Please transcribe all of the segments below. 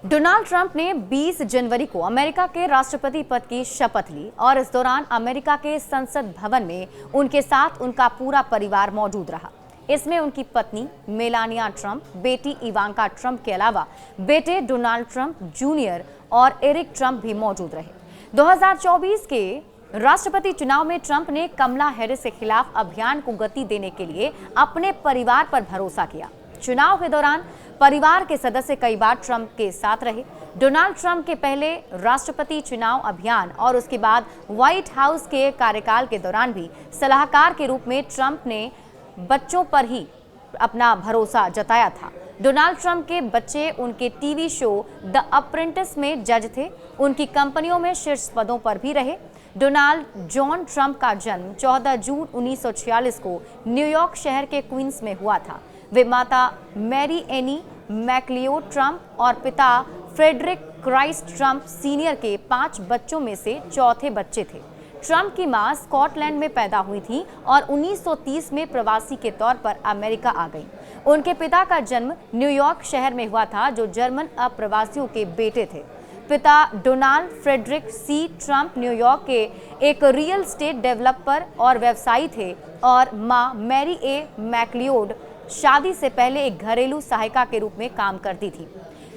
Donald Trump ने 20 जनवरी को America के राष्ट्रपति पद की शपथ ली और इस दौरान अमेरिका के संसद भवन में उनके साथ उनका पूरा परिवार मौजूद रहा। इसमें उनकी पत्नी मेलानिया ट्रंप, बेटी इवांका ट्रंप के अलावा बेटे डोनाल्ड ट्रंप जूनियर और एरिक ट्रंप भी मौजूद रहे। 2024 के राष्ट्रपति चुनाव में ट्रंप ने कमला हैरिस के खिलाफ अभियान को गति देने के लिए अपने परिवार पर भरोसा किया। चुनाव के दौरान परिवार के सदस्य कई बार ट्रंप के साथ रहे। डोनाल्ड ट्रंप के पहले राष्ट्रपति चुनाव अभियान और उसके बाद व्हाइट हाउस के कार्यकाल के दौरान भी सलाहकार के रूप में ट्रंप ने बच्चों पर ही अपना भरोसा जताया था। डोनाल्ड ट्रंप के बच्चे उनके टीवी शो द अप्रेंटिस में जज थे। उनकी कंपनियों में शीर्ष पदों पर भी रहे। डोनाल्ड जॉन ट्रंप का जन्म 14 जून 1946 को न्यूयॉर्क शहर के क्वींस में हुआ था। वे माता मैरी एनी मैकलियोड ट्रंप और पिता फ्रेडरिक क्राइस्ट ट्रंप सीनियर के 5 बच्चों में से चौथे बच्चे थे। ट्रंप की मां स्कॉटलैंड में पैदा हुई थी और 1930 में प्रवासी के तौर पर अमेरिका आ गई। उनके पिता का जन्म न्यूयॉर्क शहर में हुआ था, जो जर्मन अप्रवासियों के बेटे थे। पिता Donald Frederic C Trump New York के एक रियल एस्टेट डेवलपर और व्यवसायी थे और मां मैरी ए मैकलियोड शादी से पहले एक घरेलू सहायिका के रूप में काम करती थी।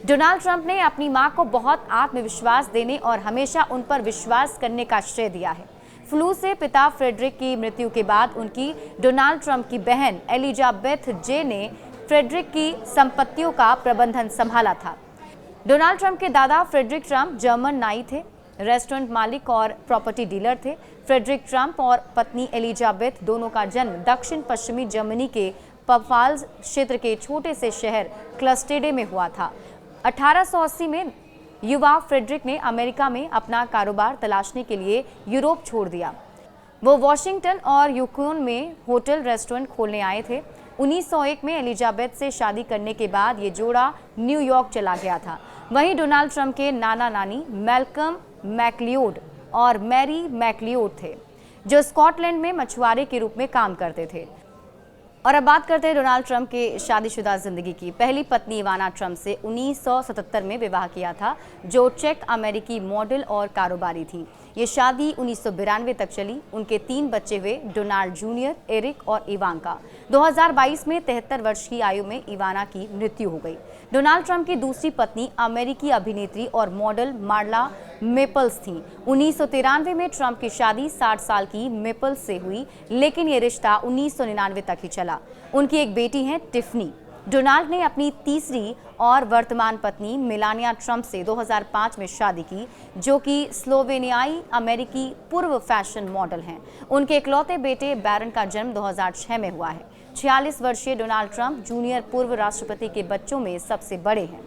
डोनाल्ड ट्रंप ने अपनी मां को बहुत आत्मविश्वास देने और हमेशा उन पर विश्वास करने का श्रेय दिया है। फ्लू से पिता फ्रेडरिक की मृत्यु के बाद उनकी डोनाल्ड ट्रंप की बहन एलिजाबेथ जे ने फ्रेडरिक की संपत्तियों का प्रबंधन संभाला था। डोनाल्ड ट्रंप के दादा फ्रेडरिक ट्रंप जर्मन नाई थे, रेस्टोरेंट मालिक और प्रॉपर्टी डीलर थे। फ्रेडरिक ट्रंप और पत्नी एलिजाबेथ दोनों का जन्म दक्षिण पश्चिमी जर्मनी के पफाल्स क्षेत्र के छोटे से शहर क्लस्टेडे में हुआ था। 1880 में युवा फ्रेडरिक ने अमेरिका में अपना कारोबार तलाशने के लिए यूरोप छोड़ दिया। वो वॉशिंगटन और यूकोन में होटल रेस्टोरेंट खोलने आए थे। 1901 में एलिजाबेथ से शादी करने के बाद ये जोड़ा न्यूयॉर्क चला गया था। वहीं डोनाल्ड ट्रंप के नाना नानी मैल्कम मैकलियोड और मैरी मैकलियोड थे, जो स्कॉटलैंड में मछुआरे के रूप में काम करते थे। और अब बात करते हैं डोनाल्ड ट्रंप के शादीशुदा जिंदगी की। पहली पत्नी इवाना ट्रंप से 1977 में विवाह किया था, जो चेक अमेरिकी मॉडल और कारोबारी थी। ये शादी 1992 तक चली। उनके 3 बच्चे हुए, डोनाल्ड जूनियर, एरिक और इवांका। 2022 में 73 वर्ष की आयु में इवाना की मृत्यु हो गई। डोनाल्ड ट्रंप की दूसरी पत्नी अमेरिकी अभिनेत्री और मॉडल मार्ला मेपल्स थी। 1993 में ट्रंप की शादी 60 साल की मेपल्स से हुई, लेकिन ये रिश्ता 1999 तक ही चला। उनकी एक बेटी है टिफनी। डोनाल्ड ने अपनी तीसरी और वर्तमान पत्नी मेलानिया ट्रंप से 2005 में शादी की, जो कि स्लोवेनियाई अमेरिकी पूर्व फैशन मॉडल हैं। उनके इकलौते बेटे बैरन का जन्म 2006 में हुआ है। 46 वर्षीय डोनाल्ड ट्रंप जूनियर पूर्व राष्ट्रपति के बच्चों में सबसे बड़े हैं।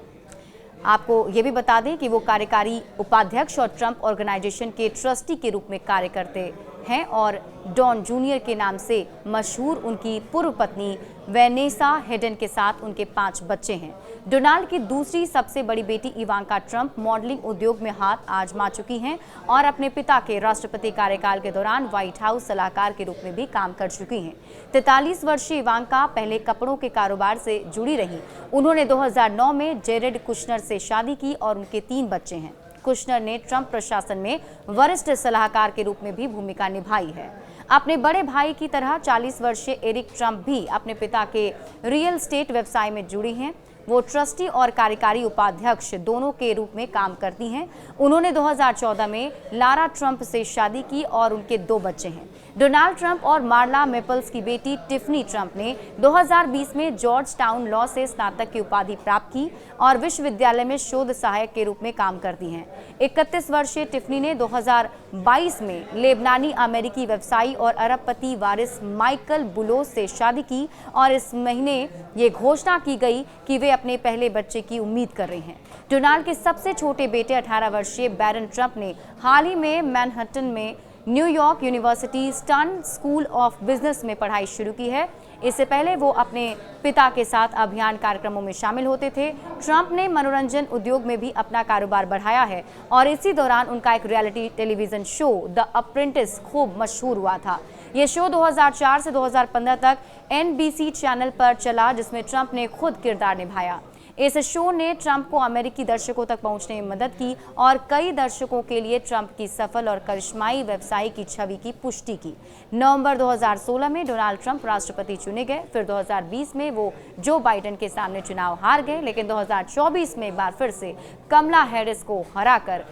आपको ये भी बता दें कि वो कार्यकारी उपाध्यक्ष और ट्रंप ऑर्गेनाइजेशन के ट्रस्टी के रूप में कार्य करते हैं और डॉन जूनियर के नाम से मशहूर उनकी पूर्व पत्नी वेनेसा हेडन के साथ उनके 5 बच्चे हैं। डोनाल्ड की दूसरी सबसे बड़ी बेटी इवांका ट्रंप मॉडलिंग उद्योग में हाथ आजमा चुकी हैं और अपने पिता के राष्ट्रपति कार्यकाल के दौरान व्हाइट हाउस सलाहकार के रूप में भी काम कर चुकी हैं। 43 वर्षीय इवांका पहले कपड़ों के कारोबार से जुड़ी रही। उन्होंने 2009 में जेरेड कुशनर से शादी की और उनके 3 बच्चे हैं। कुशनर ने ट्रंप प्रशासन में वरिष्ठ सलाहकार के रूप में भी भूमिका निभाई है। अपने बड़े भाई की तरह 40 वर्षीय एरिक ट्रंप भी अपने पिता के रियल एस्टेट व्यवसाय में जुड़ी हैं। वो ट्रस्टी और कार्यकारी उपाध्यक्ष दोनों के रूप में काम करती हैं। उन्होंने 2014 में लारा ट्रंप से शादी की और उनके 2 बच्चे हैं। डोनाल्ड ट्रंप और मार्ला मेपल्स की बेटी टिफनी ट्रंप ने 2020 में जॉर्ज टाउन लॉ से स्नातक की उपाधि प्राप्त की और विश्वविद्यालय में शोध सहायक के रूप में काम करती हैं। 31 वर्षीय टिफनी ने 2022 में लेबनानी अमेरिकी व्यवसायी और अरबपति वारिस माइकल बुलोस से शादी की और इस महीने ये घोषणा की गई कि वे अपने पहले बच्चे की उम्मीद कर रही हैं। डोनाल्ड के सबसे छोटे बेटे 18 वर्षीय बैरन ट्रंप ने हाल ही में मैनहट्टन में New York university stern school of business में पढ़ाई शुरू की है। इससे पहले वो अपने पिता के साथ अभियान कार्यक्रमों में शामिल होते थे। ट्रंप ने मनोरंजन उद्योग में भी अपना कारोबार बढ़ाया है और इसी दौरान उनका एक reality television show the apprentice खूब मशहूर हुआ था। ये शो 2004 से 2015 तक NBC चैनल पर चला, जिसमें ट्रंप ने खुद किरदार निभाया। इस शो ने ट्रंप को अमेरिकी दर्शकों तक पहुंचने में मदद की और कई दर्शकों के लिए ट्रंप की सफल और करिश्माई व्यवसायी की छवि की पुष्टि की। नवंबर 2016 में डोनाल्ड ट्रंप राष्ट्रपति चुने गए, फिर 2020 में वो जो बाइडेन के सामने चुनाव हार गए, लेकिन 2024 में एक बार फिर से कमला हैरिस को हराकर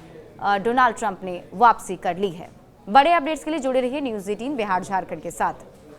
डोनाल्ड ट्रंप ने वापसी कर ली है। बड़े अपडेट्स के लिए जुड़े रहिए न्यूज़ 18 बिहार झारखंड के साथ।